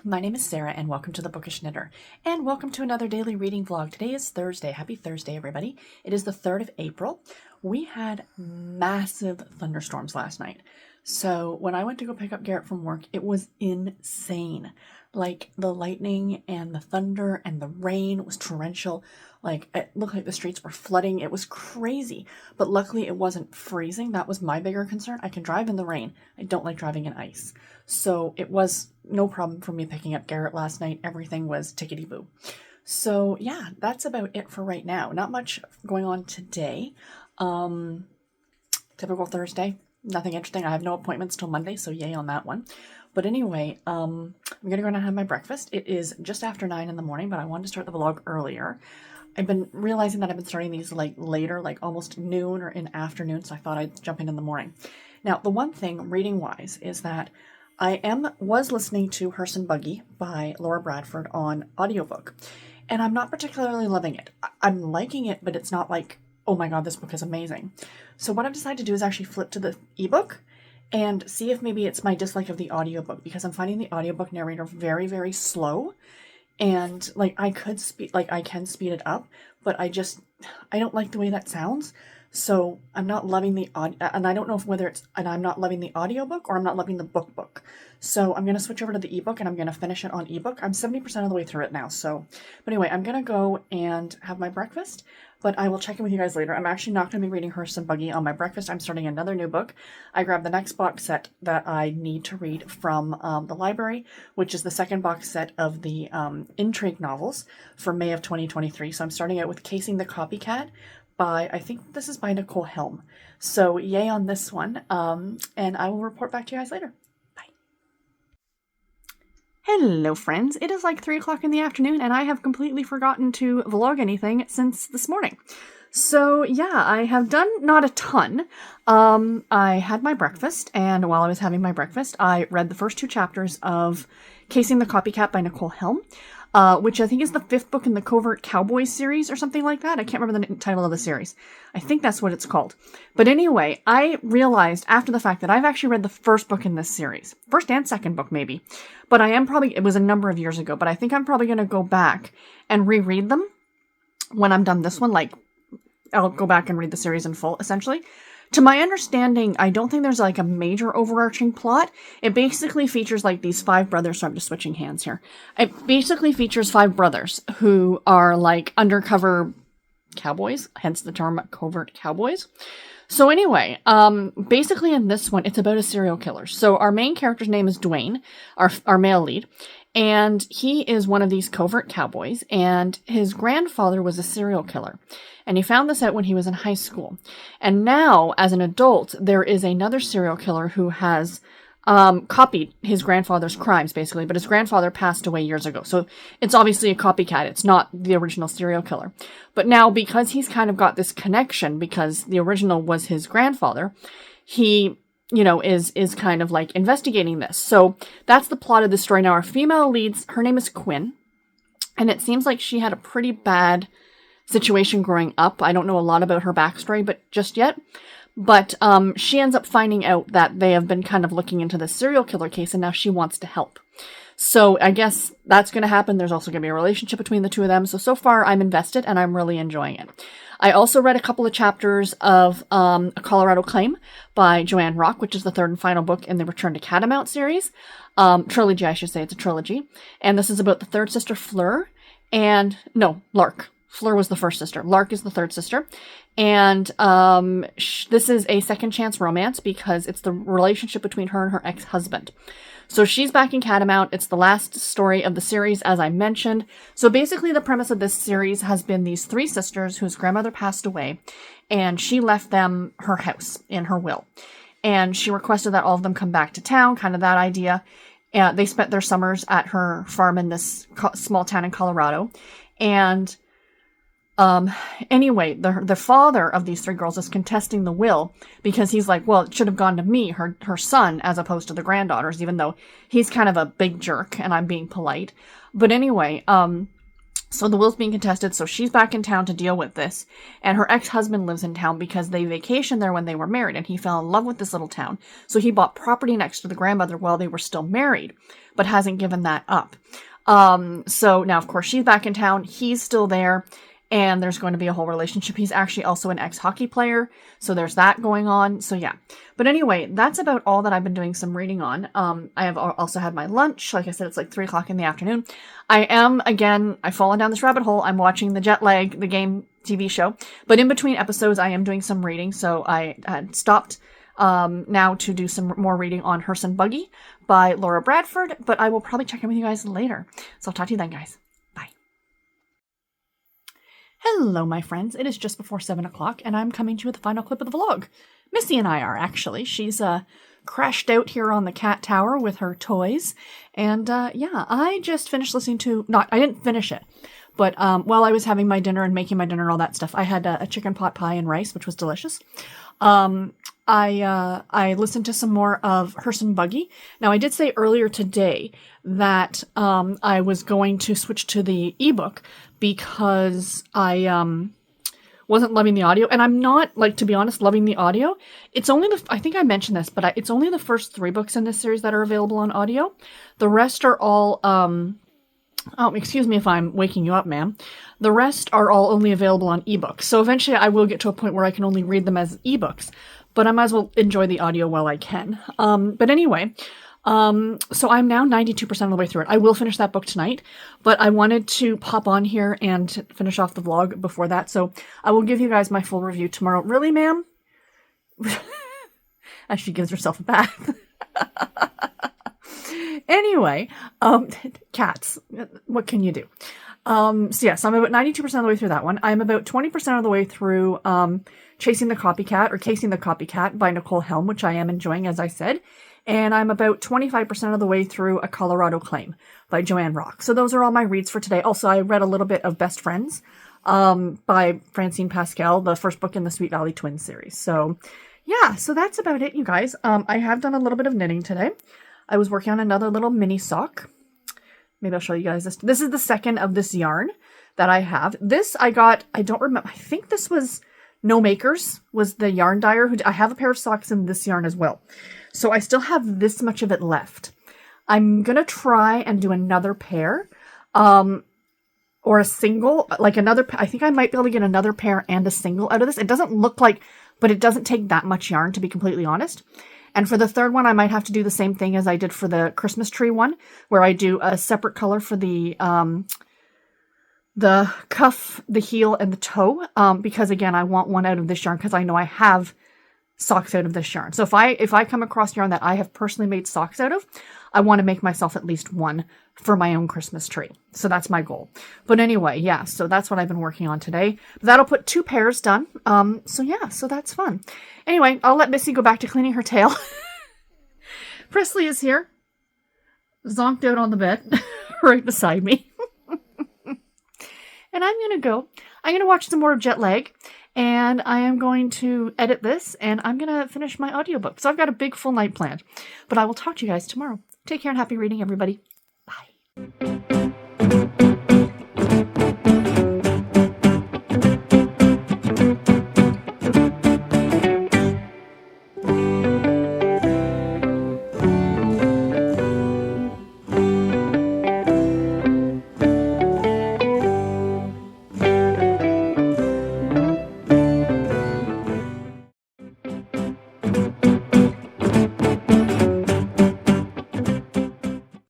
My name is Sarah and welcome to the Bookish Knitter and welcome to another daily reading vlog. Today is Thursday. Happy Thursday, everybody. It is the 3rd of April. We had massive thunderstorms last night. So when I went to go pick up Garrett from work, it was insane. Like the lightning and the thunder and the rain was torrential. Like it looked like the streets were flooding. It was crazy. But luckily it wasn't freezing. That was my bigger concern. I can drive in the rain. I don't like driving in ice. So it was no problem for me picking up Garrett last night. Everything was tickety-boo. So yeah, that's about it for right now. Not much going on today. Typical Thursday. Nothing interesting. I have no appointments till Monday, so yay on that one. But anyway, I'm going to go and have my breakfast. It is just after 9 in the morning, but I wanted to start the vlog earlier. I've been realizing that I've been starting these like later, like almost noon or in afternoon, so I thought I'd jump in the morning. Now, the one thing reading-wise is that I was listening to Hearse and Buggy by Laura Bradford on audiobook, and I'm not particularly loving it. I'm liking it, but it's not like, oh my god, this book is amazing. So what I've decided to do is actually flip to the ebook and see if maybe it's my dislike of the audiobook, because I'm finding the audiobook narrator very, very slow. And like I can speed it up, but I don't like the way that sounds. So I'm not loving the and I don't know whether I'm not loving the audiobook or I'm not loving the book. So I'm going to switch over to the ebook and I'm going to finish it on ebook. I'm 70% of the way through it now. So, but anyway, I'm going to go and have my breakfast, but I will check in with you guys later. I'm actually not going to be reading Hearse and Buggy on my breakfast. I'm starting another new book. I grabbed the next box set that I need to read from the library, which is the second box set of the Intrigue novels for May of 2023. So I'm starting out with Casing the Copycat by, I think this is by Nicole Helm. So yay on this one. And I will report back to you guys later. Bye. Hello friends. It is like 3 o'clock in the afternoon and I have completely forgotten to vlog anything since this morning. So yeah, I have done not a ton. I had my breakfast, and while I was having my breakfast, I read the first 2 chapters of Casing the Copycat by Nicole Helm. Which I think is the 5th book in the Covert Cowboys series or something like that. I can't remember the title of the series. I think that's what it's called. But anyway, I realized after the fact that I've actually read the first book in this series. First and second book, maybe. But it was a number of years ago, but I think I'm probably going to go back and reread them when I'm done this one. Like, I'll go back and read the series in full, essentially. To my understanding, I don't think there's like a major overarching plot. It basically features like these 5 brothers. So I'm just switching hands here. It basically features 5 brothers who are like undercover cowboys, hence the term covert cowboys. So anyway, basically in this one, it's about a serial killer. So our main character's name is Dwayne, our male lead. And he is one of these covert cowboys, and his grandfather was a serial killer. And he found this out when he was in high school. And now, as an adult, there is another serial killer who has copied his grandfather's crimes, basically. But his grandfather passed away years ago. So it's obviously a copycat. It's not the original serial killer. But now, because he's kind of got this connection, because the original was his grandfather, he is kind of like investigating this. So that's the plot of the story. Now, our female leads, her name is Quinn, and it seems like she had a pretty bad situation growing up. I don't know a lot about her backstory, but just yet. But she ends up finding out that they have been kind of looking into this serial killer case, and now she wants to help. So I guess that's going to happen. There's also going to be a relationship between the two of them. So far I'm invested and I'm really enjoying it. I also read a couple of chapters of A Colorado Claim by Joanne Rock, which is the 3rd and final book in the Return to Catamount series. Trilogy, I should say. It's a trilogy. And this is about the 3rd sister, Fleur. Lark. Fleur was the 1st sister. Lark is the 3rd sister. And this is a second chance romance because it's the relationship between her and her ex-husband. So she's back in Catamount. It's the last story of the series, as I mentioned. So basically the premise of this series has been these 3 sisters whose grandmother passed away, and she left them her house in her will. And she requested that all of them come back to town, kind of that idea. They spent their summers at her farm in this small town in Colorado. And anyway, the father of these 3 girls is contesting the will because he's like, well, it should have gone to me, her son, as opposed to the granddaughters, even though he's kind of a big jerk and I'm being polite. But anyway, So the will's being contested, so she's back in town to deal with this. And her ex-husband lives in town because they vacationed there when they were married, and he fell in love with this little town. So he bought property next to the grandmother while they were still married, but hasn't given that up. So now, of course, she's back in town. He's still there. And there's going to be a whole relationship. He's actually also an ex-hockey player, so there's that going on. So yeah. But anyway, that's about all that I've been doing some reading on. I have also had my lunch. Like I said, it's like 3 o'clock in the afternoon. I've fallen down this rabbit hole. I'm watching the Jet Lag, the game TV show. But in between episodes, I am doing some reading. So I had stopped now to do some more reading on Hearse and Buggy by Laura Bradford. But I will probably check in with you guys later. So I'll talk to you then, guys. Hello, my friends. It is just before 7 o'clock, and I'm coming to you with the final clip of the vlog. Missy and I are, actually. She's crashed out here on the cat tower with her toys. And, yeah, I just finished listening to... I didn't finish it. But while I was having my dinner and making my dinner and all that stuff, I had a chicken pot pie and rice, which was delicious. I listened to some more of Hearse and Buggy. Now, I did say earlier today that I was going to switch to the ebook because I wasn't loving the audio. And I'm not, to be honest, loving the audio. It's only I think I mentioned this, but it's only the first 3 books in this series that are available on audio. The rest are all... Oh, excuse me if I'm waking you up, ma'am. The rest are all only available on ebooks. So eventually I will get to a point where I can only read them as ebooks. But I might as well enjoy the audio while I can. But anyway, so I'm now 92% of the way through it. I will finish that book tonight. But I wanted to pop on here and finish off the vlog before that. So I will give you guys my full review tomorrow. Really, ma'am? As she gives herself a bath. Anyway, cats, what can you do? So yes, I'm about 92% of the way through that one. I'm about 20% of the way through, Chasing the Copycat by Nicole Helm, which I am enjoying, as I said. And I'm about 25% of the way through A Colorado Claim by Joanne Rock. So those are all my reads for today. Also, I read a little bit of Best Friends, by Francine Pascal, the first book in the Sweet Valley Twins series. So yeah, so that's about it, you guys. I have done a little bit of knitting today. I was working on another little mini sock. Maybe I'll show you guys this. This is the second of this yarn that I have. This I got, I don't remember. I think this was No Makers, was the yarn dyer. I have a pair of socks in this yarn as well. So I still have this much of it left. I'm going to try and do another pair. Or a single, I think I might be able to get another pair and a single out of this. It doesn't look like, but it doesn't take that much yarn, to be completely honest. And for the third one, I might have to do the same thing as I did for the Christmas tree one, where I do a separate color for the cuff, the heel, and the toe. Because again, I want one out of this yarn because I know I have socks out of this yarn. So if I come across yarn that I have personally made socks out of, I want to make myself at least one for my own Christmas tree. So that's my goal. But anyway, yeah, so that's what I've been working on today. That'll put 2 pairs done. So yeah, so that's fun. Anyway, I'll let Missy go back to cleaning her tail. Presley is here, zonked out on the bed right beside me. And I'm going to watch some more of Jet Lag, and I am going to edit this, and I'm going to finish my audiobook. So I've got a big full night planned, but I will talk to you guys tomorrow. Take care and happy reading, everybody.